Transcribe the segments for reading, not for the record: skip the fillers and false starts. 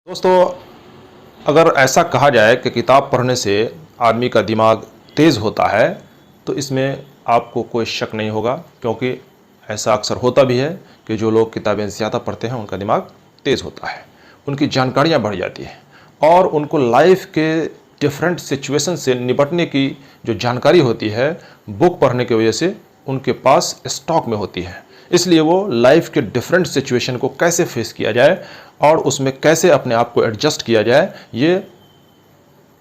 दोस्तों, अगर ऐसा कहा जाए कि किताब पढ़ने से आदमी का दिमाग तेज़ होता है तो इसमें आपको कोई शक नहीं होगा, क्योंकि ऐसा अक्सर होता भी है कि जो लोग किताबें ज़्यादा पढ़ते हैं उनका दिमाग तेज़ होता है, उनकी जानकारियाँ बढ़ जाती हैं और उनको लाइफ के डिफरेंट सिचुएशन से निपटने की जो जानकारी होती है बुक पढ़ने की वजह से उनके पास स्टॉक में होती है। इसलिए वो लाइफ के डिफरेंट सिचुएशन को कैसे फेस किया जाए और उसमें कैसे अपने आप को एडजस्ट किया जाए, ये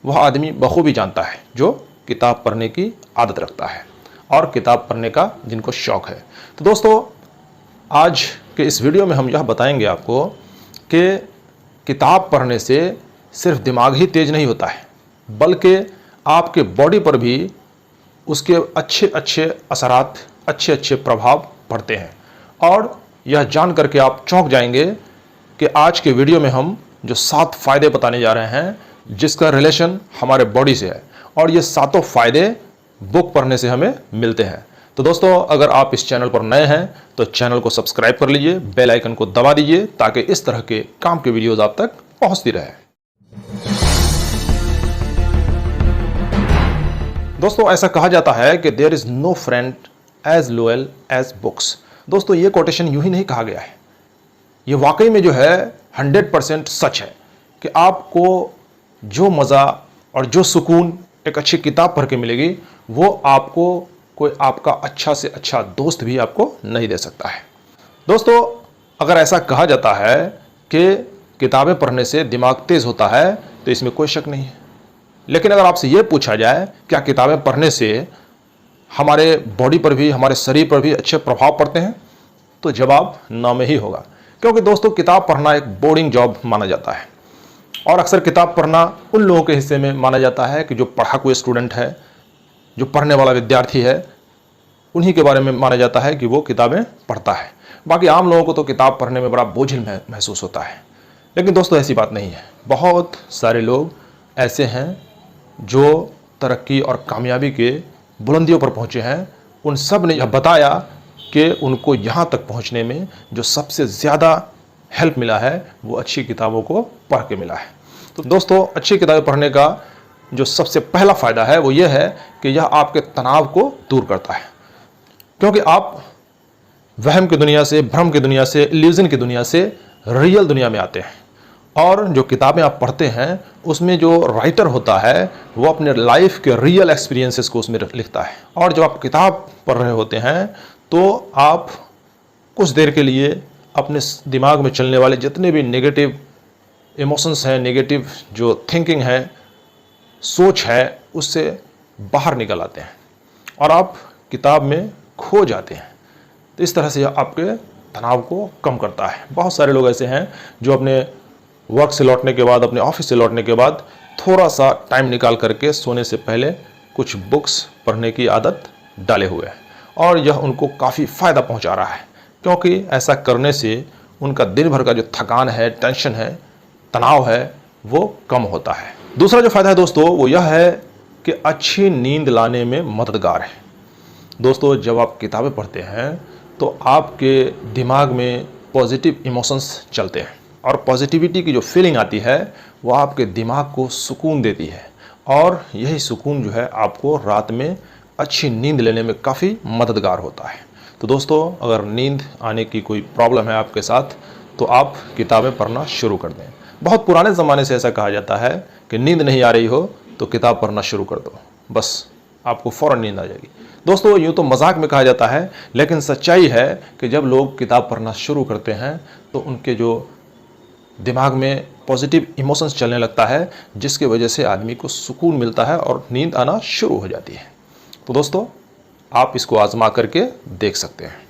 वह आदमी बखूबी जानता है जो किताब पढ़ने की आदत रखता है और किताब पढ़ने का जिनको शौक़ है। तो दोस्तों, आज के इस वीडियो में हम यह बताएंगे आपको कि किताब पढ़ने से सिर्फ दिमाग ही तेज नहीं होता है, बल्कि आपके बॉडी पर भी उसके अच्छे अच्छे असरात, अच्छे अच्छे प्रभाव पड़ते हैं। और यह जान करके आप चौंक जाएंगे कि आज के वीडियो में हम जो 7 फ़ायदे बताने जा रहे हैं जिसका रिलेशन हमारे बॉडी से है, और ये 7 फ़ायदे बुक पढ़ने से हमें मिलते हैं। तो दोस्तों, अगर आप इस चैनल पर नए हैं तो चैनल को सब्सक्राइब कर लीजिए, बेल आइकन को दबा दीजिए ताकि इस तरह के काम के वीडियोज़ आप तक पहुँचती रहे। दोस्तों, ऐसा कहा जाता है कि there is no friend as loyal as books. दोस्तों, ये कोटेशन यूं ही नहीं कहा गया है, ये वाकई में जो है 100% सच है कि आपको जो मज़ा और जो सुकून एक अच्छी किताब पढ़ के मिलेगी वो आपको कोई आपका अच्छा से अच्छा दोस्त भी आपको नहीं दे सकता है। दोस्तों, अगर ऐसा कहा जाता है कि किताबें पढ़ने से दिमाग तेज़ होता है तो इसमें कोई शक नहीं है, लेकिन अगर आपसे ये पूछा जाए क्या किताबें पढ़ने से हमारे बॉडी पर भी, हमारे शरीर पर भी अच्छे प्रभाव पड़ते हैं, तो जवाब ना में ही होगा। क्योंकि दोस्तों, किताब पढ़ना एक बोरिंग जॉब माना जाता है और अक्सर किताब पढ़ना उन लोगों के हिस्से में माना जाता है कि जो पढ़ाकू स्टूडेंट है, जो पढ़ने वाला विद्यार्थी है, उन्हीं के बारे में माना जाता है कि वो किताबें पढ़ता है। बाकी आम लोगों को तो किताब पढ़ने में बड़ा बोझिल महसूस होता है। लेकिन दोस्तों, ऐसी बात नहीं है। बहुत सारे लोग ऐसे हैं जो तरक्की और कामयाबी के बुलंदियों पर पहुँचे हैं। उन सब ने यह बताया कि उनको यहाँ तक पहुँचने में जो सबसे ज़्यादा हेल्प मिला है वो अच्छी किताबों को पढ़ के मिला है। तो दोस्तों, अच्छी किताबें पढ़ने का जो सबसे पहला फ़ायदा है वो ये है कि यह आपके तनाव को दूर करता है, क्योंकि आप वहम की दुनिया से, भ्रम की दुनिया से, इल्यूजन की दुनिया से रियल दुनिया में आते हैं। और जो किताबें आप पढ़ते हैं उसमें जो राइटर होता है वो अपने लाइफ के रियल एक्सपीरियंसेस को उसमें लिखता है। और जब आप किताब पढ़ रहे होते हैं तो आप कुछ देर के लिए अपने दिमाग में चलने वाले जितने भी नेगेटिव इमोशंस हैं, नेगेटिव जो थिंकिंग है, सोच है, उससे बाहर निकल आते हैं और आप किताब में खो जाते हैं। तो इस तरह से आपके तनाव को कम करता है। बहुत सारे लोग ऐसे हैं जो अपने वर्क से लौटने के बाद, अपने ऑफिस से लौटने के बाद थोड़ा सा टाइम निकाल करके सोने से पहले कुछ बुक्स पढ़ने की आदत डाले हुए हैं और यह उनको काफ़ी फ़ायदा पहुंचा रहा है, क्योंकि ऐसा करने से उनका दिन भर का जो थकान है, टेंशन है, तनाव है, वो कम होता है। दूसरा जो फ़ायदा है दोस्तों वो यह है कि अच्छी नींद लाने में मददगार है। दोस्तों, जब आप किताबें पढ़ते हैं तो आपके दिमाग में पॉजिटिव इमोशंस चलते हैं और पॉजिटिविटी की जो फीलिंग आती है वो आपके दिमाग को सुकून देती है और यही सुकून जो है आपको रात में अच्छी नींद लेने में काफ़ी मददगार होता है। तो दोस्तों, अगर नींद आने की कोई प्रॉब्लम है आपके साथ तो आप किताबें पढ़ना शुरू कर दें। बहुत पुराने ज़माने से ऐसा कहा जाता है कि नींद नहीं आ रही हो तो किताब पढ़ना शुरू कर दो, बस आपको फ़ौरन नींद आ जाएगी। दोस्तों, यूँ तो मजाक में कहा जाता है, लेकिन सच्चाई है कि जब लोग किताब पढ़ना शुरू करते हैं तो उनके जो दिमाग में पॉजिटिव इमोशंस चलने लगता है, जिसकी वजह से आदमी को सुकून मिलता है और नींद आना शुरू हो जाती है। तो दोस्तों, आप इसको आजमा करके देख सकते हैं।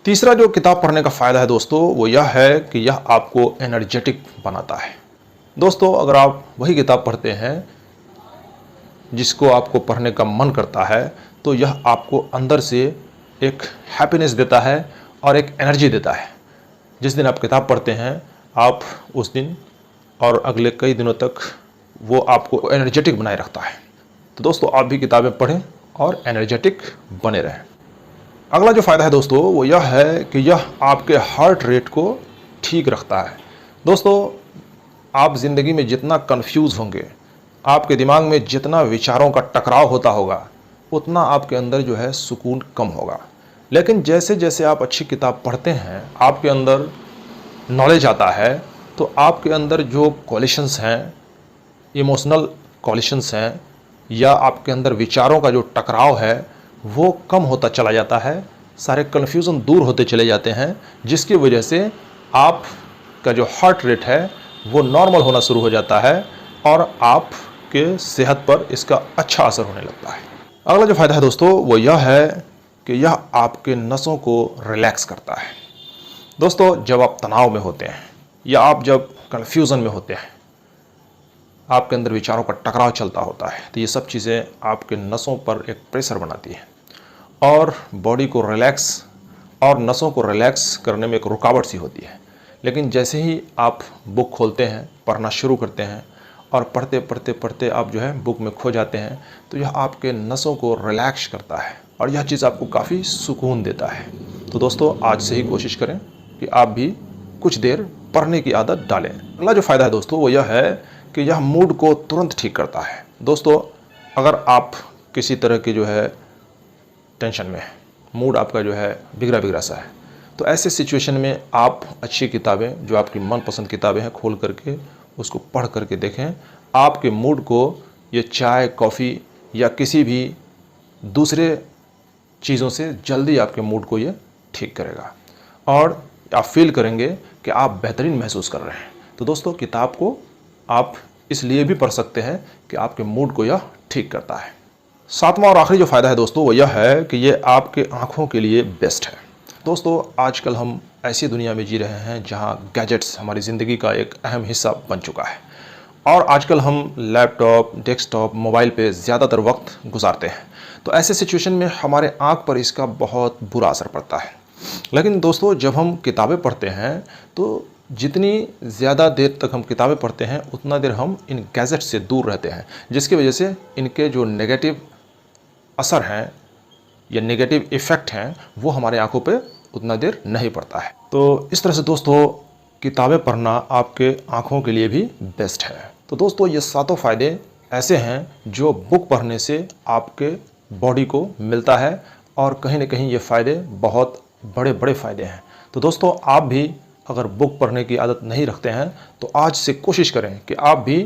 तीसरा जो किताब पढ़ने का फ़ायदा है दोस्तों वो यह है कि यह आपको एनर्जेटिक बनाता है। दोस्तों, अगर आप वही किताब पढ़ते हैं जिसको आपको पढ़ने का मन करता है तो यह आपको अंदर से एक हैप्पीनेस देता है और एक एनर्जी देता है। जिस दिन आप किताब पढ़ते हैं आप उस दिन और अगले कई दिनों तक वो आपको एनर्जेटिक बनाए रखता है। तो दोस्तों, आप भी किताबें पढ़ें और एनर्जेटिक बने रहें। अगला जो फ़ायदा है दोस्तों वो यह है कि यह आपके हार्ट रेट को ठीक रखता है। दोस्तों, आप ज़िंदगी में जितना कंफ्यूज होंगे, आपके दिमाग में जितना विचारों का टकराव होता होगा, उतना आपके अंदर जो है सुकून कम होगा। लेकिन जैसे जैसे आप अच्छी किताब पढ़ते हैं, आपके अंदर नॉलेज आता है, तो आपके अंदर जो कॉलिशंस हैं, इमोशनल कॉलिशंस हैं, या आपके अंदर विचारों का जो टकराव है वो कम होता चला जाता है, सारे कन्फ्यूज़न दूर होते चले जाते हैं, जिसकी वजह से आपका जो हार्ट रेट है वो नॉर्मल होना शुरू हो जाता है और आपके सेहत पर इसका अच्छा असर होने लगता है। अगला जो फ़ायदा है दोस्तों वो यह है कि यह आपके नसों को रिलैक्स करता है। दोस्तों, जब आप तनाव में होते हैं या आप जब कन्फ्यूज़न में होते हैं, आपके अंदर विचारों का टकराव चलता होता है, तो ये सब चीज़ें आपके नसों पर एक प्रेशर बनाती हैं और बॉडी को रिलैक्स और नसों को रिलैक्स करने में एक रुकावट सी होती है। लेकिन जैसे ही आप बुक खोलते हैं, पढ़ना शुरू करते हैं और पढ़ते पढ़ते पढ़ते आप जो है बुक में खो जाते हैं, तो यह आपके नसों को रिलैक्स करता है और यह चीज़ आपको काफ़ी सुकून देता है। तो दोस्तों, आज से ही कोशिश करें कि आप भी कुछ देर पढ़ने की आदत डालें। अगला जो फ़ायदा है दोस्तों वो यह है कि यह मूड को तुरंत ठीक करता है। दोस्तों, अगर आप किसी तरह की जो है टेंशन में, मूड आपका जो है बिगड़ा बिगड़ा सा है, तो ऐसे सिचुएशन में आप अच्छी किताबें, जो आपकी मनपसंद किताबें हैं, खोल करके उसको पढ़ करके देखें। आपके मूड को ये चाय, कॉफ़ी या किसी भी दूसरे चीज़ों से जल्दी आपके मूड को ये ठीक करेगा और आप फील करेंगे कि आप बेहतरीन महसूस कर रहे हैं। तो दोस्तों, किताब को आप इसलिए भी पढ़ सकते हैं कि आपके मूड को यह ठीक करता है। सातवां और आखिरी जो फ़ायदा है दोस्तों वो यह है कि ये आपके आँखों के लिए बेस्ट है। दोस्तों, आजकल हम ऐसी दुनिया में जी रहे हैं जहाँ गैजेट्स हमारी ज़िंदगी का एक अहम हिस्सा बन चुका है और आजकल हम लैपटॉप, डेस्कटॉप, मोबाइल पे ज़्यादातर वक्त गुजारते हैं। तो ऐसे सिचुएशन में हमारे आँख पर इसका बहुत बुरा असर पड़ता है। लेकिन दोस्तों, जब हम किताबें पढ़ते हैं तो जितनी ज़्यादा देर तक हम किताबें पढ़ते हैं उतना देर हम इन गैजेट से दूर रहते हैं, जिसकी वजह से इनके जो नेगेटिव असर हैं या नेगेटिव इफ़ेक्ट हैं वो हमारे आंखों पे उतना देर नहीं पड़ता है। तो इस तरह से दोस्तों, किताबें पढ़ना आपके आंखों के लिए भी बेस्ट है। तो दोस्तों, ये सातों फ़ायदे ऐसे हैं जो बुक पढ़ने से आपके बॉडी को मिलता है और कहीं ना कहीं ये फ़ायदे बहुत बड़े बड़े फ़ायदे हैं। तो दोस्तों, आप भी अगर बुक पढ़ने की आदत नहीं रखते हैं तो आज से कोशिश करें कि आप भी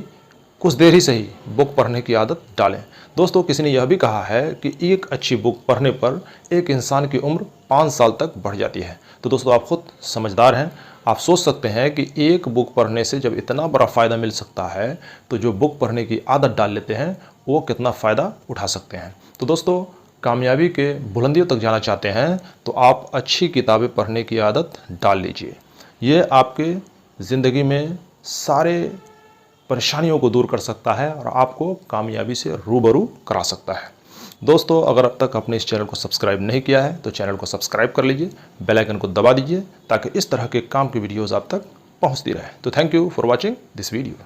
कुछ देर ही सही बुक पढ़ने की आदत डालें। दोस्तों, किसी ने यह भी कहा है कि एक अच्छी बुक पढ़ने पर एक इंसान की उम्र 5 साल तक बढ़ जाती है। तो दोस्तों, आप खुद समझदार हैं, आप सोच सकते हैं कि एक बुक पढ़ने से जब इतना बड़ा फ़ायदा मिल सकता है तो जो बुक पढ़ने की आदत डाल लेते हैं वो कितना फ़ायदा उठा सकते हैं। तो दोस्तों, कामयाबी के बुलंदियों तक जाना चाहते हैं तो आप अच्छी किताबें पढ़ने की आदत डाल लीजिए। ये आपके ज़िंदगी में सारे परेशानियों को दूर कर सकता है और आपको कामयाबी से रूबरू करा सकता है। दोस्तों, अगर अब तक आपने इस चैनल को सब्सक्राइब नहीं किया है तो चैनल को सब्सक्राइब कर लीजिए, बेल आइकन को दबा दीजिए ताकि इस तरह के काम की वीडियोज़ आप तक पहुंचती रहे। तो thank you for watching this video.